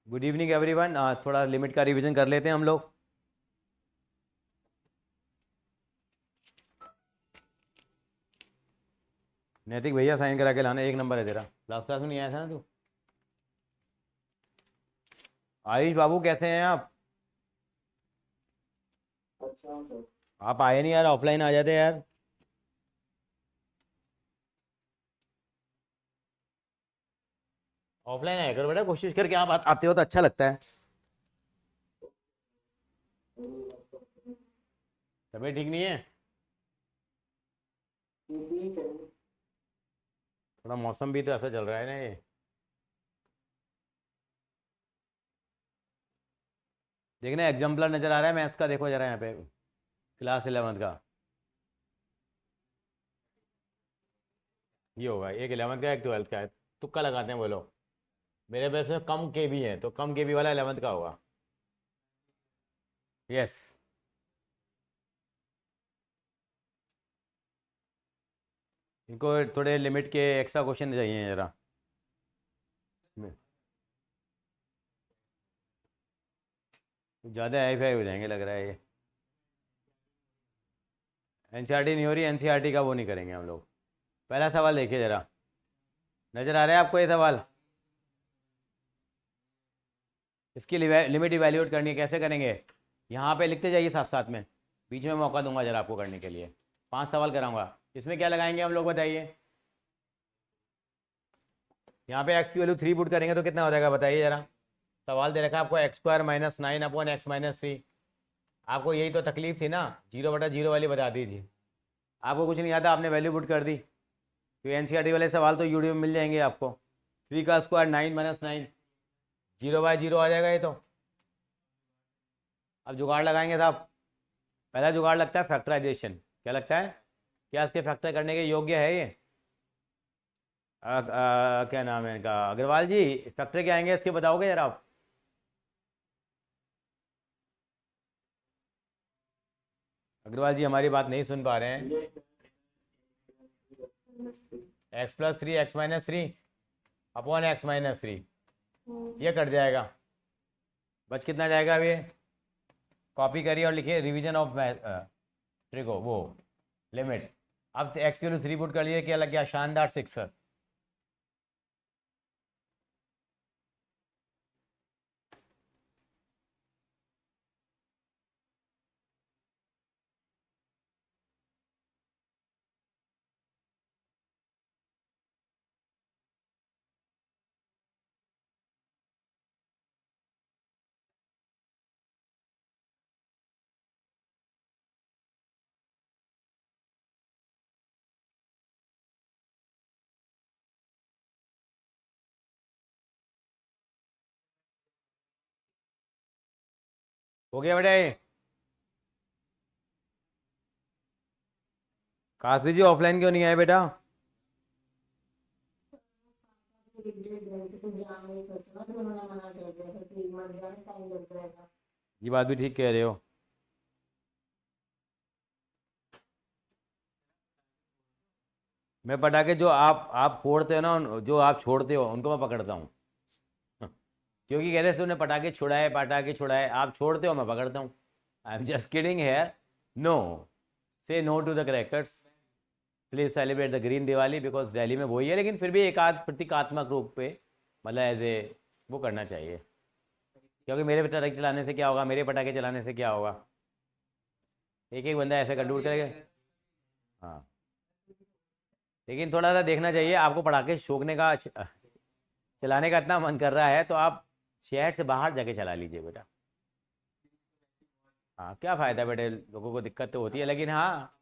Good evening everyone. थोड़ा limit का revision कर लेते हैं हम लोग। नैतिक भैया साइन करा के लाना, 1 नंबर है तेरा। लास्ट क्लास में नहीं आया था ना तू। आयुष बाबू कैसे हैं आप? अच्छा सर। आप आए नहीं यार, ऑफलाइन आ जाते यार। ऑफलाइन आया करो बेटा, कोशिश करके आप आते हो तो अच्छा लगता है। तबीयत ठीक नहीं है? ठीक है। थोड़ा मौसम भी तो ऐसा चल रहा है ना ये। देखना एग्जाम्पलर नजर आ रहा है मैथ्स का, देखो जरा यहाँ पे, क्लास 11th का। ये होगा, एक 11th का एक 12th का है। तुक्का लगाते हैं बोलो। मेरे पास में कम के भी है तो कम के भी वाला 11th का होगा। यस। इनको थोड़े लिमिट के एक्स्ट्रा क्वेश्चन चाहिए जरा। ज़्यादा हाई फाई हो जाएंगे लग रहा है ये। एनसीईआरटी नहीं हो रही, एनसीईआरटी का वो नहीं करेंगे हम लोग। पहला सवाल देखिए जरा, नज़र आ रहा है आपको ये सवाल? इसकी लिमिट इवैल्यूएट करनी है, कैसे करेंगे? यहाँ पे लिखते जाइए साथ साथ में, बीच में मौका दूंगा जरा आपको करने के लिए। 5 सवाल कराऊंगा, इसमें क्या लगाएंगे हम लोग बताइए। यहाँ पे एक्स की वैल्यू 3 पुट करेंगे तो कितना हो जाएगा बताइए जरा। सवाल दे रखा है आपको x² - 9/(x - 3). आपको यही तो तकलीफ थी ना, 0/0 वाली बता दीजिए। आपको कुछ नहीं आता, आपने वैल्यू पुट कर दी। तो एनसीईआरटी वाले सवाल तो यूट्यूब में मिल जाएंगे आपको। 3 का स्क्वायर 9 - 9, 0/0 आ जाएगा ये तो। अब जुगाड़ लगाएंगे साहब। पहला जुगाड़ लगता है फैक्टराइजेशन। क्या लगता है? क्या इसके फैक्टर करने के योग्य है ये? क्या नाम है इनका, अग्रवाल जी। फैक्टर क्या आएंगे इसके, बताओगे जरा आप? अग्रवाल जी हमारी बात नहीं सुन पा रहे हैं। ये x+3 (x - 3) अपॉन x - 3 ये कट जाएगा। बच कितना जाएगा अब ये? कॉपी करिए और लिखिए रिवीजन ऑफ ट्रिको वो लिमिट। अब एक्स की 3 पुट कर लिए, क्या लग गया? शानदार 6 सर। हो गया बेटा ये? काशी जी ऑफलाइन क्यों नहीं आए बेटा? एग्जाम में फंसना तो उन्होंने मना कर दिया था कि मर जाने टाइम लग जाएगा। ये बात भी ठीक कह रहे हो। मैं पटाखे जो आप फोड़ते हो ना, जो आप छोड़ते हो उनको मैं पकड़ता हूँ। क्योंकि कहते थे तूने पटाखे छुड़ाए, आप छोड़ते हो मैं पकड़ता हूँ। I am just kidding here. No, say no to the crackers. Please celebrate the green Diwali, because Delhi में वही है, लेकिन फिर भी एक आध प्रतीकात्मक रूप पे, मतलब एज ए वो करना चाहिए। क्योंकि मेरे पटाखे चलाने से क्या होगा, मेरे पटाखे चलाने से क्या होगा? एक एक बंदा ऐसे कंट्रोल करेगा। हाँ, लेकिन थोड़ा सा देखना चाहिए आपको, पटाखे शौकने का चलाने का इतना मन कर रहा है तो आप शहर से बाहर जाके चला लीजिए बेटा। हाँ, क्या फ़ायदा बेटे, लोगों को दिक्कत तो होती है लेकिन हाँ।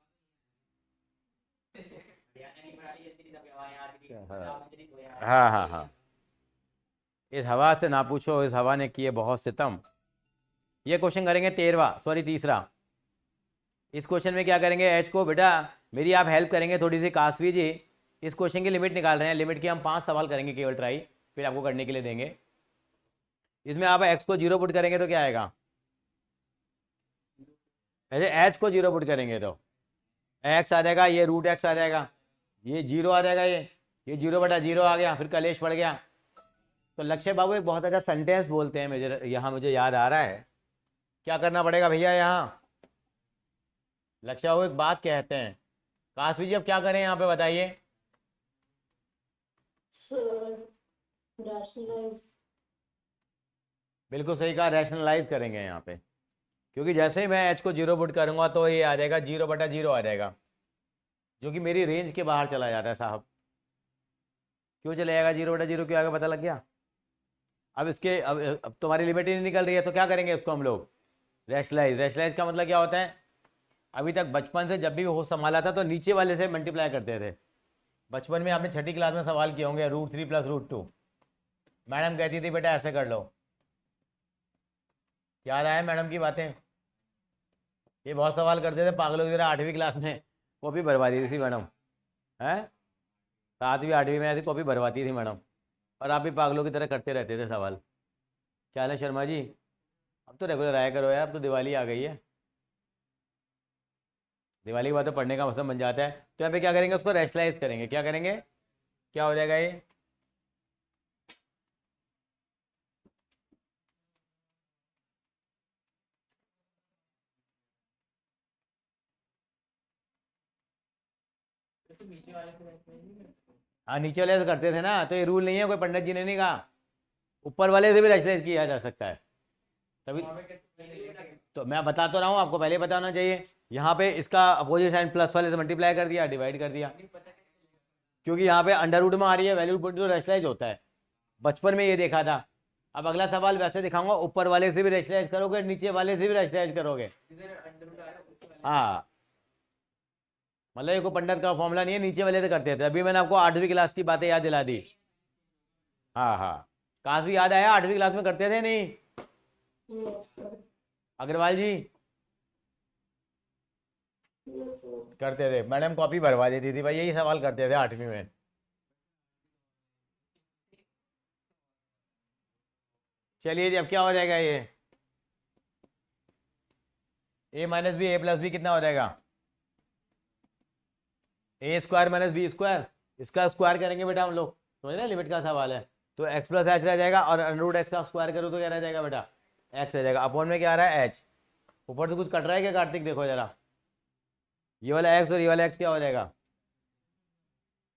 हाँ हाँ हाँ। इस हवा से ना पूछो, इस हवा ने किए बहुत सितम। ये क्वेश्चन करेंगे 13वां, 3 इस क्वेश्चन में क्या करेंगे, एच को बेटा मेरी आप हेल्प करेंगे थोड़ी सी, कासवी जी। इस क्वेश्चन की लिमिट निकाल रहे हैं, लिमिट के हम 5 सवाल करेंगे केवल ट्राई, फिर आपको करने के लिए देंगे। इसमें आप एक्स को 0 पुट करेंगे तो क्या आएगा? अरे एच को 0 पुट करेंगे तो एक्स आ जाएगा, ये √x आ जाएगा, ये 0 आ जाएगा, ये 0/0 आ गया, फिर कलेश पड़ गया। तो लक्ष्य बाबू एक बहुत अच्छा सेंटेंस बोलते हैं, मुझे यहाँ मुझे याद आ रहा है। क्या करना पड़ेगा भैया यहाँ? लक्ष्य बाबू एक बात कहते हैं। काशवी जी अब क्या करें यहाँ पे बताइए? rationalize। बिल्कुल सही कहा, रैशनलाइज करेंगे यहाँ पे। क्योंकि जैसे ही मैं एच को जीरो पुट करूँगा तो ये आ जाएगा 0/0 आ जाएगा, जो कि मेरी रेंज के बाहर चला जाता है साहब। क्यों चले जाएगा 0/0? क्यों आगे पता लग गया? अब इसके अब तुम्हारी लिमिट ही नहीं निकल रही है, तो क्या करेंगे इसको हम लोग? रैशनलाइज। रैशनलाइज का मतलब क्या होता है? अभी तक बचपन से जब भी होश संभाला था तो नीचे वाले से मल्टीप्लाई करते थे। बचपन में आपने छठी क्लास में सवाल किए होंगे, √3 + √2। मैडम कहती थी बेटा ऐसे कर लो। याद आया मैडम की बातें? ये बहुत सवाल करते थे पागलों की तरह, 8वीं क्लास में कॉपी भरवा दी थी मैडम। हैं? 7वीं 8वीं में ऐसी कॉपी भरवाती थी मैडम, और आप भी पागलों की तरह करते रहते थे सवाल। क्या हाल है शर्मा जी? अब तो रेगुलर आया करो यार, अब तो दिवाली आ गई है। दिवाली के बाद तो पढ़ने का मौसम बन जाता है। तो यहाँ पे क्या करेंगे? उसको रैशनलाइज करेंगे। क्या करेंगे? क्या हो जाएगा ये? हाँ नीचे वाले से करते थे ना, तो ये रूल नहीं है, कोई पंडित जी ने नहीं कहा। ऊपर वाले से भी रैशनलाइज किया जा सकता है तभी। तो मैं बता तो रहा हूँ आपको, पहले ही बताना चाहिए। यहाँ पे इसका अपोजिट साइन प्लस वाले से मल्टीप्लाई कर दिया, डिवाइड कर दिया। क्योंकि यहाँ पे अंडर रूट में आ रही है वैल्यू, तो रैशनलाइज होता है। बचपन में ये देखा था। अब अगला सवाल वैसे दिखाऊंगा, ऊपर वाले से भी रैशनलाइज करोगे, नीचे वाले से भी रैशनलाइज करोगे। हाँ, मतलब ये कोई पंडित का फॉर्मूला नहीं है, नीचे वाले से करते थे। अभी मैंने आपको 8वीं क्लास की बातें याद दिला दी। हाँ हाँ, काश भी याद आया, 8वीं क्लास में करते थे नहीं? Yes, sir. अग्रवाल जी Yes, sir. करते थे, मैडम कॉपी भरवा देती थी भाई, यही सवाल करते थे 8वीं में। चलिए जी, अब क्या हो जाएगा ये? a-b a+b कितना हो जाएगा? a² - b², इसका स्क्वायर करेंगे बेटा हम लोग, समझ रहे हैं? लिमिट का सवाल है। तो x + h रह जाएगा, और √x का स्क्वायर करो तो क्या रह जाएगा बेटा? x रह जाएगा। अपॉन में क्या आ रहा है? h। ऊपर से कुछ कट रहा है क्या कार्तिक? देखो जरा, ये वाला x और ये वाला x क्या हो जाएगा?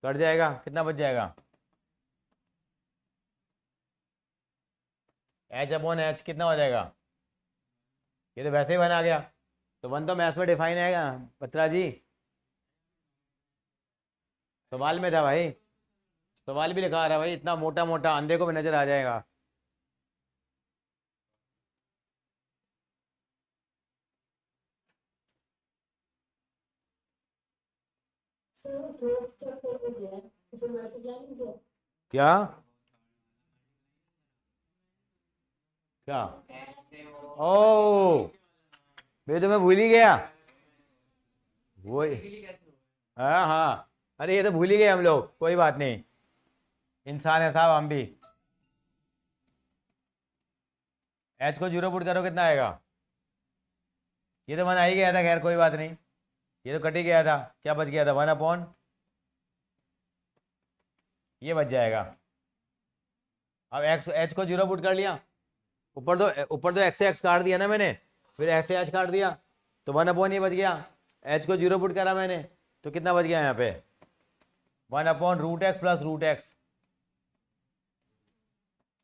कट जाएगा। कितना बच जाएगा? h/h कितना हो जाएगा? ये तो वैसे ही बना गया। तो 1 तो मैथ्स में डिफाइन है बत्रा जी, सवाल में था भाई। सवाल भी लिखा आ रहा है भाई, इतना मोटा मोटा अंधे को भी नजर आ जाएगा। Sir, third step हो गया है, उसे multiply नहीं किया। क्या क्या? ओ, मैं तो मैं भूल ही गया। वही, हाँ हाँ, अरे ये तो भूल ही गए हम लोग, कोई बात नहीं, इंसान है साहब हम भी। एच को 0 पुट करो, कितना आएगा? ये तो 1 आ ही गया था, खैर कोई बात नहीं, ये तो कट ही गया था। क्या बच गया था? 1/, ये बच जाएगा। अब एक्स एच को 0 पुट कर लिया, ऊपर तो एक्स से एक्स काट दिया ना मैंने, फिर एक्स से एच काट दिया, तो 1/, ये बच गया। एच को 0 पुट करा मैंने, तो कितना बच गया यहाँ पे? 1/√x + √x।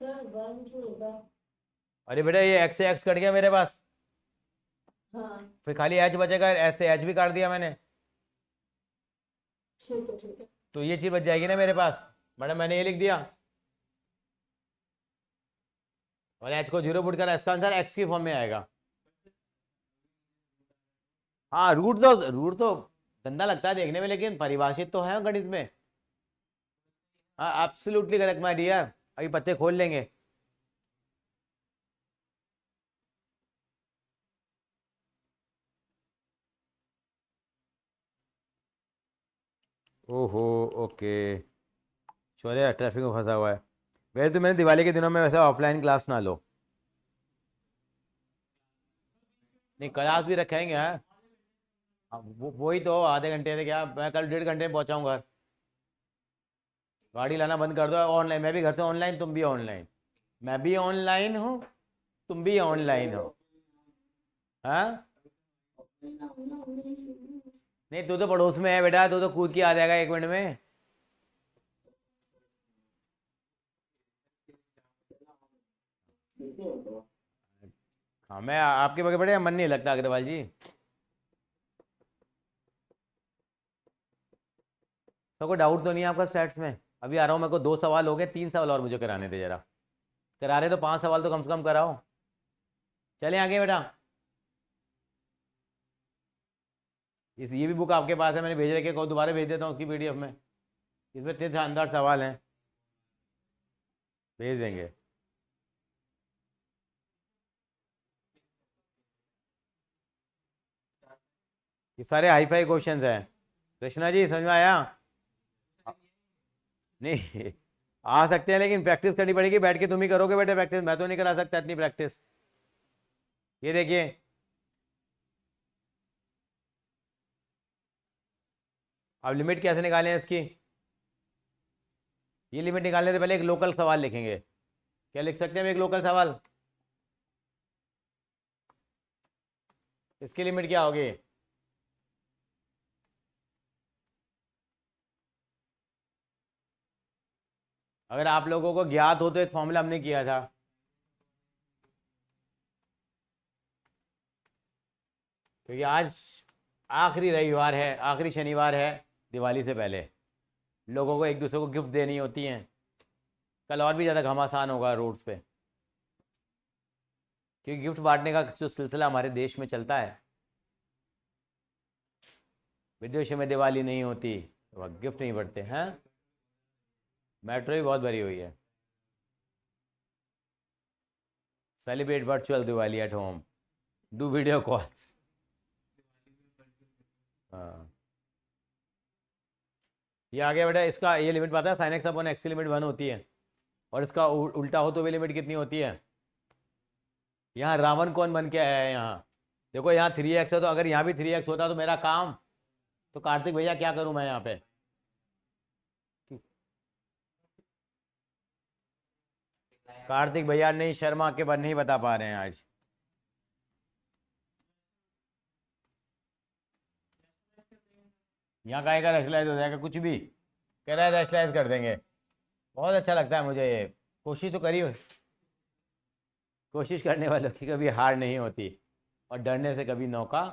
Sir, 1 जो होगा। अरे बेटा ये एक्स से एक्स कट गया मेरे पास, हाँ, फिर खाली एच बचेगा, एच से एच भी काट दिया मैंने, ठीक है ठीक है। तो ये चीज़ बच जाएगी ना मेरे पास। मैडम मैंने ये लिख दिया, और एच को 0 पुट करा, इसका आंसर एक्स की फॉर्म में आएगा। हाँ, रूट तो गंदा लगता है देखने में, लेकिन परिभाषित तो है गणित में। हाँ एब्सोल्युटली करेक्ट माय डियर, अभी पत्ते खोल लेंगे। ओहो, ओके, चलिए ट्रैफिक में फंसा हुआ है। वैसे तो मैंने दिवाली के दिनों में वैसे ऑफलाइन क्लास ना लो, नहीं क्लास भी रखेंगे। हाँ, वही तो आधे घंटे से क्या, मैं कल 1.5 घंटे में पहुंचाऊँ घर। गाड़ी लाना बंद कर दो, ऑनलाइन, मैं भी घर से ऑनलाइन, तुम भी ऑनलाइन, मैं भी ऑनलाइन हूँ, तुम भी ऑनलाइन हो। हाँ, नहीं तू तो पड़ोस में है बेटा, तू तो कूद के आ जाएगा 1 मिनट में। हाँ, मैं आपके बगैर बड़े मन नहीं लगता अग्रवाल जी। सबको डाउट तो नहीं है आपका स्टैट्स में? अभी आ रहा हूँ, मेरे को 2 सवाल हो गए, 3 सवाल और मुझे कराने थे जरा। करा रहे तो 5 सवाल तो कम से कम कराओ। चलें आगे बेटा। ये भी बुक आपके पास है, मैंने भेज रखी है, को दोबारा भेज देता हूँ उसकी पीडीएफ में। इसमें 3 शानदार सवाल हैं, भेज देंगे। ये सारे हाई फाई क्वेश्चंस हैं। कृष्णा जी समझ में आया? नहीं, आ सकते हैं लेकिन प्रैक्टिस करनी पड़ेगी, बैठ के तुम ही करोगे बेटे प्रैक्टिस, मैं तो नहीं करा सकता इतनी प्रैक्टिस। ये देखिए, अब लिमिट कैसे निकालें इसकी? ये लिमिट निकालने से पहले एक लोकल सवाल लिखेंगे। क्या लिख सकते हैं हम एक लोकल सवाल? इसकी लिमिट क्या होगी? अगर आप लोगों को ज्ञात हो तो एक फॉर्मूला हमने किया था। क्योंकि आज आखिरी रविवार है, आखिरी शनिवार है दिवाली से पहले, लोगों को एक दूसरे को गिफ्ट देनी होती हैं। कल और भी ज़्यादा घमासान होगा रोड्स पे, क्योंकि गिफ्ट बांटने का जो सिलसिला हमारे देश में चलता है, विदेशों में दिवाली नहीं होती तो वह गिफ्ट नहीं बढ़ते हैं। मेट्रो भी बहुत भरी हुई है। Celebrate virtual Diwali at home, do video calls. हाँ, ये आ गया बेटा, इसका ये लिमिट पता है, साइन एक्स अपॉन एक्स की लिमिट 1 होती है, और इसका उल्टा हो तो भी लिमिट कितनी होती है? यहाँ रावण कौन बन के आया है यहाँ? देखो यहाँ 3x है, तो अगर यहाँ भी 3x होता तो मेरा काम, तो कार्तिक भैया क्या करूँ मैं यहाँ पे? कार्तिक भैया नहीं, शर्मा के बाद नहीं बता पा रहे हैं आज। यहाँ का एक रैशलाइज हो जाएगा, कुछ भी कह रहा है रैशलाइज कर देंगे। बहुत अच्छा लगता है मुझे ये, कोशिश तो करी, कोशिश करने वालों की कभी हार नहीं होती, और डरने से कभी नौका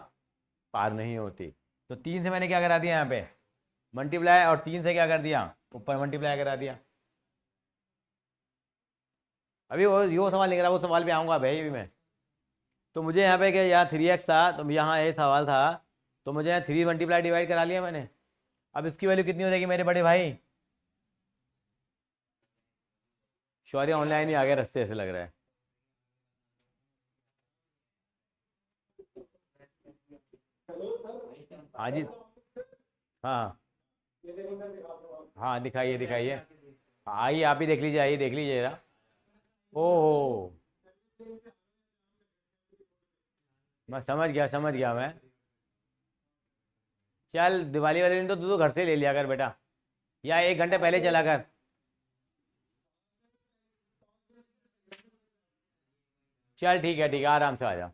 पार नहीं होती। तो 3 से मैंने क्या करा दिया यहाँ पे? मल्टीप्लाई, और 3 से क्या कर दिया? ऊपर मल्टीप्लाई करा दिया। अभी वो सवाल नहीं करा, वो सवाल पे आऊँगा भाई अभी मैं। तो मुझे यहाँ पे क्या, यहाँ 3x था, तो यहाँ ये सवाल था, तो मुझे यहाँ 3 मल्टीप्लाई डिवाइड करा लिया मैंने। अब इसकी वैल्यू कितनी हो जाएगी मेरे बड़े भाई? शौर्य ऑनलाइन ही आ गया रास्ते से लग रहा है। हाँ जी, हाँ हाँ, दिखाइए दिखाइए, आइए आप ही देख लीजिए, आइए देख लीजिए जरा। ओहो, मैं समझ गया मैं। चल दिवाली वाले दिन तो तू तो घर से ले लिया कर बेटा, या 1 घंटे पहले चला कर। चल ठीक है, आराम से आ जा।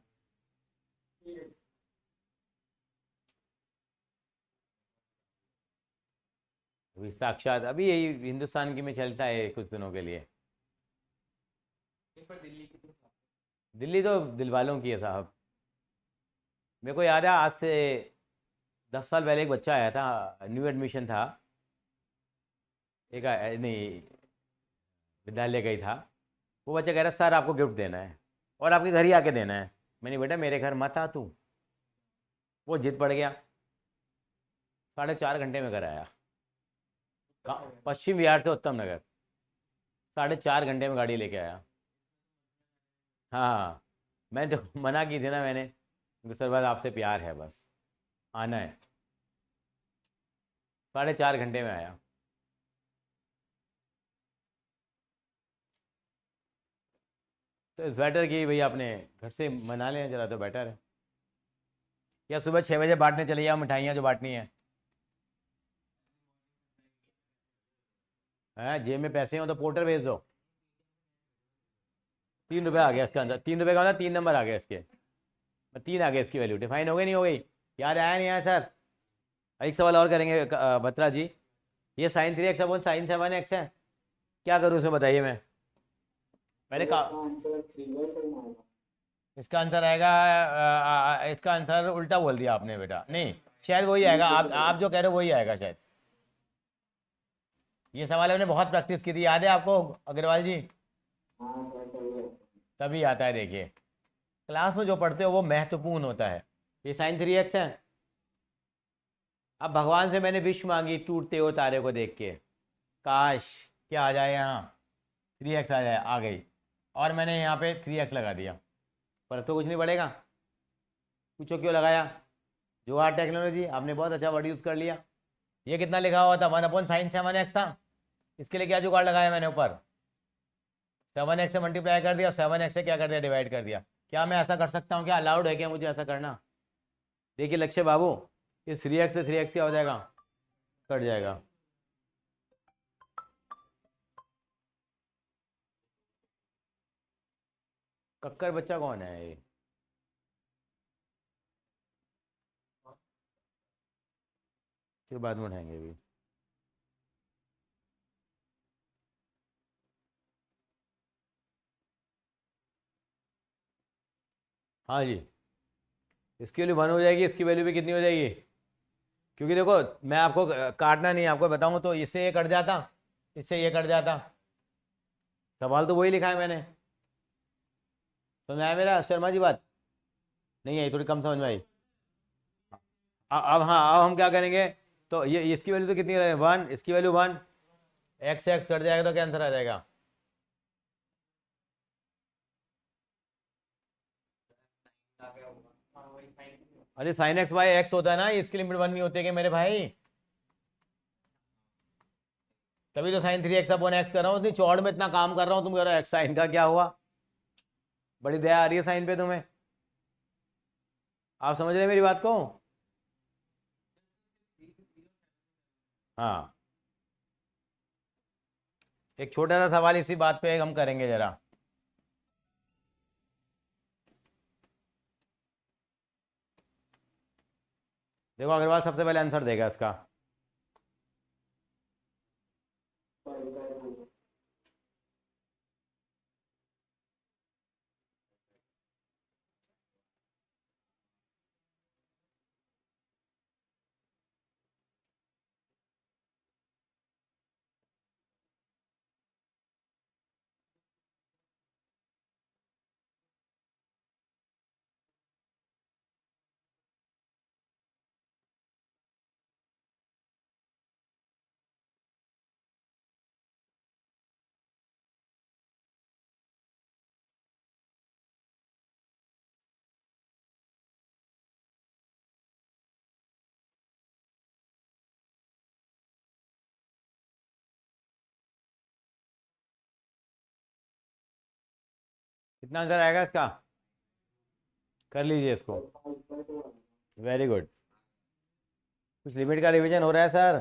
अभी साक्षात, अभी यही हिंदुस्तान की में चलता है कुछ दिनों के लिए। दिल्ली तो दिल वालों की है साहब। मेरे को याद है आज से 10 साल पहले एक बच्चा आया था, न्यू एडमिशन था, एक नहीं, विद्यालय का ही था। वो बच्चा कह रहा सर आपको गिफ्ट देना है, और आपके घर ही आके देना है। मैंने बेटा मेरे घर मत आ तू। वो जिद पड़ गया, 4.5 घंटे में घर आया, पश्चिम बिहार से उत्तम नगर, 4.5 घंटे में गाड़ी लेके आया। हाँ, मैं तो मना की थी ना मैंने, क्योंकि सर बस आपसे प्यार है, बस आना है। 4.5 घंटे में आया। तो बेटर कि भैया अपने घर से मना लें जरा, तो बेटर है। या सुबह 6 बजे बांटने चले जाओ मिठाइयाँ जो बांटनी है। हैं जेब में पैसे हो तो पोर्टर भेज दो। 3 रुपये आ गया इसका अंदर, 3 रुपये का मतलब 3 नंबर आ गया इसके, 3 आ गया इसकी वैल्यू। डिफाइन हो गई नहीं हो गई? याद आया नहीं आया सर? एक सवाल और करेंगे बत्रा जी। ये साइन 3x अपन साइन 7x है, क्या करूँ उसे बताइए। मैं पहले का इसका आंसर आएगा इसका आंसर उल्टा बोल दिया आपने बेटा, नहीं शायद वही आएगा, आप जो कह रहे हो वही आएगा शायद। ये सवाल हमने बहुत प्रैक्टिस की थी, याद है आपको अग्रवाल जी? तभी आता है, देखिए क्लास में जो पढ़ते हो वो महत्वपूर्ण होता है। ये साइन 3x है। अब भगवान से मैंने विश मांगी टूटते हो तारे को देख के, काश क्या आ जाए यहाँ 3x आ जाए, आ गई, और मैंने यहाँ पे 3x लगा दिया, पर तो कुछ नहीं पड़ेगा। पूछो क्यों लगाया? जुगाड़ टेक्नोलॉजी, आपने बहुत अच्छा वर्ड यूज़ कर लिया। ये कितना लिखा हुआ था? 1/sin7x था, इसके लिए क्या जुगाड़ लगाया मैंने ऊपर? 7x से मल्टीप्लाई कर दिया, 7x से क्या कर दिया? डिवाइड कर दिया। क्या मैं ऐसा कर सकता हूँ? क्या अलाउड है क्या मुझे ऐसा करना? देखिए लक्ष्य बाबू, इस 3x से 3x क्या हो जाएगा? कट जाएगा। कक्कर बच्चा कौन है ये? फिर बाद में उठाएंगे भी। हाँ जी, इसकी वैल्यू 1 हो जाएगी, इसकी वैल्यू भी कितनी हो जाएगी? क्योंकि देखो मैं आपको काटना नहीं, आपको बताऊँ तो इससे ये कट जाता, इससे ये कट जाता। सवाल तो वही लिखा है मैंने, समझ आया मेरा शर्मा जी बात? नहीं आई, थोड़ी कम समझ में आई। अब हाँ, अब हम क्या करेंगे, तो ये इसकी वैल्यू तो कितनी है? 1, इसकी वैल्यू 1, एक्स से एक्स कट जाएगा तो क्या आंसर आ जाएगा? अरे साइन एक्स बाई एक्स होता है ना, इसकी लिमिट 1 नहीं होती है कि मेरे भाई? तभी तो साइन 3x अपॉन एक्स कर रहा हूँ, इतनी चौड़ में इतना काम कर रहा हूँ, तुम कह रहे हो एक्स साइन का क्या हुआ? बड़ी दया आ रही है साइन पे तुम्हें, आप समझ रहे हैं मेरी बात को? हाँ, एक छोटा सा सवाल इसी बात पे हम करेंगे जरा। देखो अग्रवाल सबसे पहले आंसर देगा इसका। कितना आंसर आएगा इसका? कर लीजिए इसको। Very good. कुछ लिमिट का रिवीजन हो रहा है सर?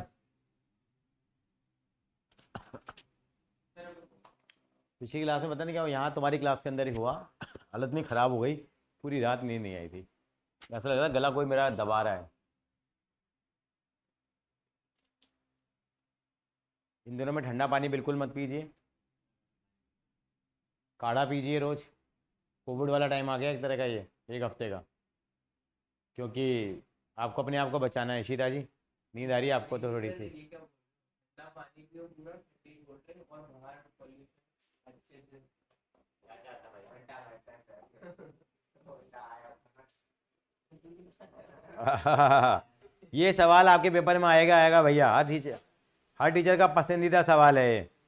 पिछली क्लास में पता नहीं क्या हुआ, यहाँ तुम्हारी क्लास के अंदर ही हुआ, हालत में ख़राब हो गई, पूरी रात नींद नहीं आई थी, ऐसा लग रहा है गला कोई मेरा दबा रहा है। इन दिनों में ठंडा पानी बिल्कुल मत पीजिए, काढ़ा पीजिए रोज़। कोविड वाला टाइम आ गया एक तरह का, ये 1 हफ्ते का, क्योंकि आपको अपने आप को बचाना है। शीता जी नींद आ रही है आपको तो थोड़ी सी? ये सवाल आपके पेपर में आएगा आएगा भैया, हर टीचर का पसंदीदा सवाल है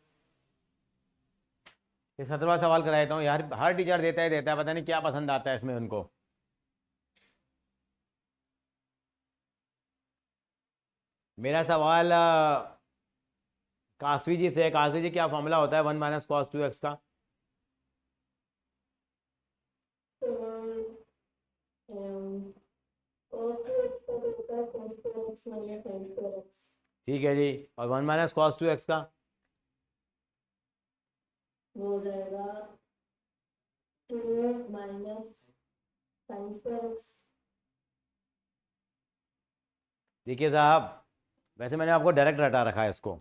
ये 17वां सवाल करा देता हूँ यार, हर टीचर देता ही देता है, पता नहीं क्या पसंद आता है इसमें उनको। मेरा सवाल काशवी जी से है। काशवी जी क्या फॉर्मूला होता है 1 - cos 2x का? cos 2x का तो होता है cos 2x minus sin 2x। ठीक है जी, और 1 - cos 2x का? वो हो जाएगा 2 माइनस साइन स्क्वायर एक्स। देखिए साहब, वैसे मैंने आपको डायरेक्ट रटा रखा है इसको।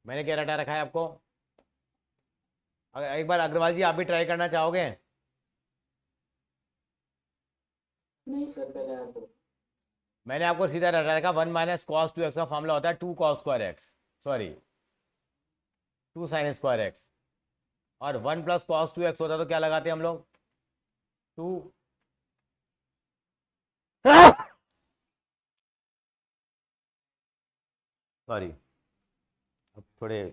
मैंने क्या रटा रखा है आपको? अगर एक बार अग्रवाल जी आप भी ट्राई करना चाहोगे? नहीं सर, पहले आप। मैंने आपको सीधा रटा रखा, 1 - cos 2x का फॉर्मूला होता है 2 cos2x, सॉरी 2 sin2x। और 1 + cos 2x होता है तो क्या लगाते हैं हम लोग? 2। सॉरी, अब थोड़े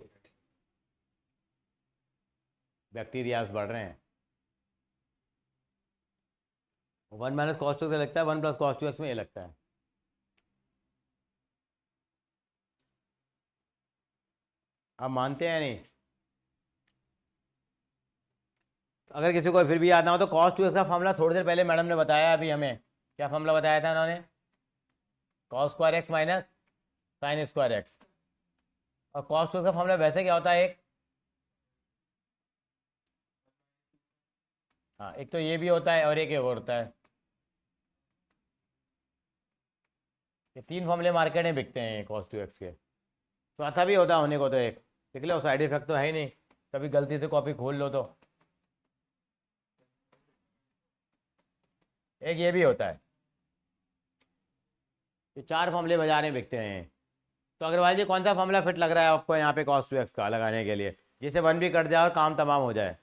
बैक्टीरियाज बढ़ रहे हैं। 1 - cos 2x लगता है, 1 + cos 2x में ये लगता है। आप मानते हैं नहीं? अगर किसी को फिर भी याद ना हो तो cos 2x का फॉर्मूला थोड़ी देर पहले मैडम ने बताया। अभी हमें क्या फॉर्मूला बताया था उन्होंने? cos2x minus sin2x। और cos 2x का फॉर्मूला वैसे क्या होता है? एक, हाँ, एक तो ये भी होता है और एक और होता है। ये 3 फॉर्मूले मार्केट में बिकते हैं cos 2x के। चौथा भी होता है होने को तो एक, देख लो, साइड इफेक्ट तो है ही नहीं, कभी गलती से कॉपी खोल लो तो। एक ये भी होता है। ये 4 फॉर्मूले बाजार में बिकते हैं। तो अग्रवाल जी कौन सा फॉर्मूला फिट लग रहा है आपको यहाँ पे cos 2x का लगाने के लिए, जिससे 1 भी कट जाए और काम तमाम हो जाए?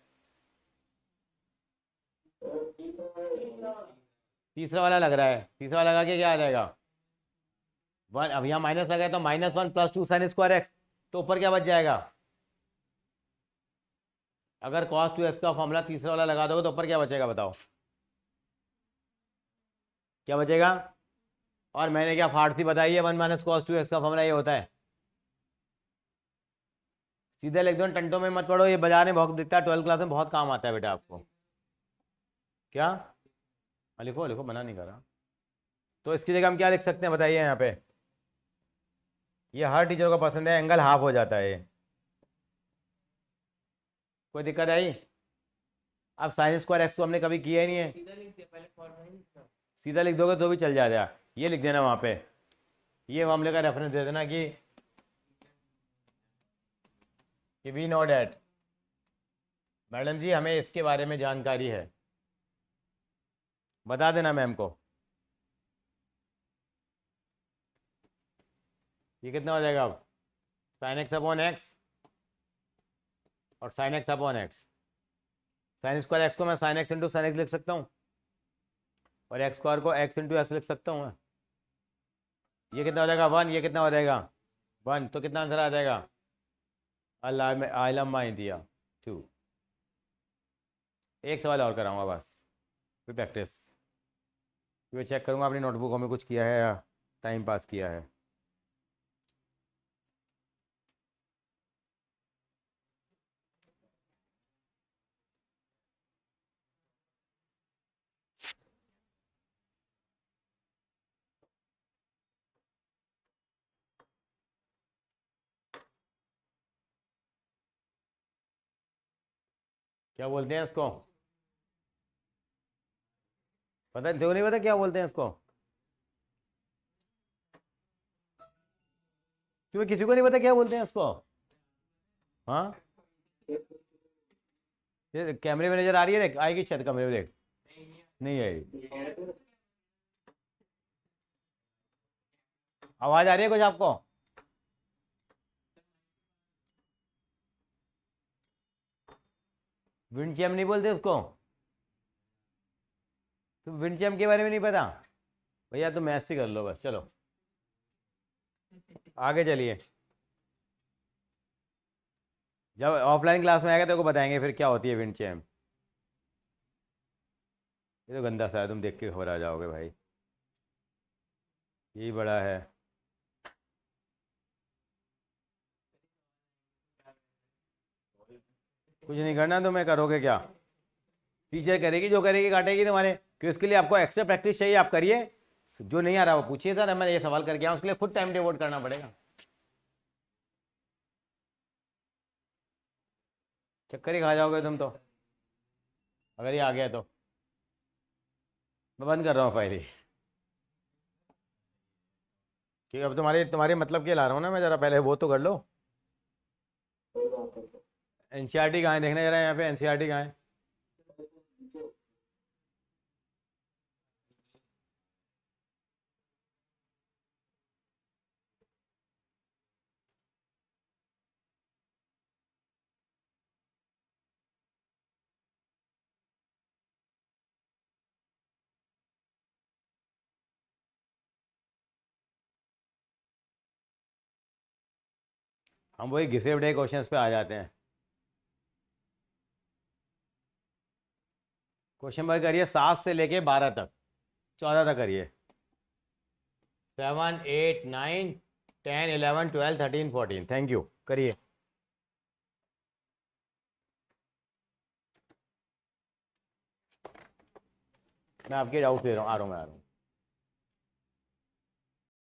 तीसरा वाला लग रहा है। तीसरा वाला लगा के क्या आ जाएगा? 1, अब यहाँ माइनस लगा है तो -1 + 2 sin2x, तो ऊपर क्या बच जाएगा? अगर cos 2x का फॉर्मूला तीसरा वाला लगा दोगे तो ऊपर क्या बचेगा बताओ? क्या बचेगा? और मैंने क्या फारसी बताई है? 1 - cos 2x का फॉर्मूला ये होता है। सीधे लिख दो, टंटो में मत पढ़ो, ये बाजार में बहुत दिखता है, 12th क्लास में बहुत काम आता है बेटा आपको। क्या? हाँ, लिखो लिखो, मना नहीं कर रहा। तो इसकी जगह हम क्या लिख सकते हैं बताइए यहाँ पे? ये हर टीचर को पसंद है, एंगल हाफ हो जाता है ये। कोई दिक्कत आई? अब sin2x तो हमने कभी किया ही नहीं है। सीधा लिख दोगे तो भी चल जाएगा। ये लिख देना वहाँ पे, ये मामले का रेफरेंस दे देना कि वी नो डैट मैडम जी हमें इसके बारे में जानकारी है, बता देना मैम को। ये कितना हो जाएगा अब? sin x/x और sin x/x। sin2x को मैं sin x × sin x लिख सकता हूँ, और x² को x × x लिख सकता हूँ। ये कितना हो जाएगा? 1। ये कितना हो जाएगा? 1। तो कितना आंसर आ जाएगा? आलम दिया 2। एक सवाल और कराऊंगा बस, फिर प्रैक्टिस। फिर चेक करूंगा अपनी नोटबुकों में कुछ किया है या टाइम पास किया है। क्या बोलते हैं इसको? पता क्यों नहीं पता क्या बोलते हैं इसको? क्यों किसी को नहीं पता क्या बोलते हैं इसको? हाँ, ये कैमरे में नजर आ रही है, देख आएगी छत कमरे में, देख नहीं आएगी। आवाज आ रही है कुछ आपको? विंडचैम नहीं बोलते उसको? तुम विंडचैम के बारे में नहीं पता? भैया तुम मैथ से कर लो बस, चलो आगे चलिए। जब ऑफलाइन क्लास में आएगा तो को बताएंगे फिर क्या होती है विंडचैम। ये तो गंदा सा है, तुम देख के खबर आ जाओगे भाई, यही बड़ा है। कुछ नहीं करना तो मैं करोगे क्या? टीचर करेगी जो करेगी, काटेगी तुम्हारे। कि उसके लिए आपको एक्स्ट्रा प्रैक्टिस चाहिए, आप करिए। जो नहीं आ रहा वो पूछिए, सर मैं ये सवाल करके आऊँ, उसके लिए खुद टाइम डिवोट करना पड़ेगा। चक्कर ही खा जाओगे तुम तो, अगर ये आ गया तो। मैं बंद कर रहा हूँ फाइल ही, क्योंकि अब तुम्हारी तुम्हारी मतलब के ला रहा हूँ ना मैं, ज़रा पहले वो तो कर लो। कोई बात नहीं सर। एनसीईआरटी कहाँ है देखना जरा, यहाँ पे एनसीईआरटी कहाँ है? जो हम वही घिसे पिटे क्वेश्चंस पे आ जाते हैं। क्वेश्चन नंबर करिए 7 से लेके 12 तक, 14 तक करिए। 7 8 9 10 11 12 13 14, थैंक यू, करिए। मैं आपके डाउट ले रहा हूँ, आ रहा हूँ मैं, आ रहा हूँ।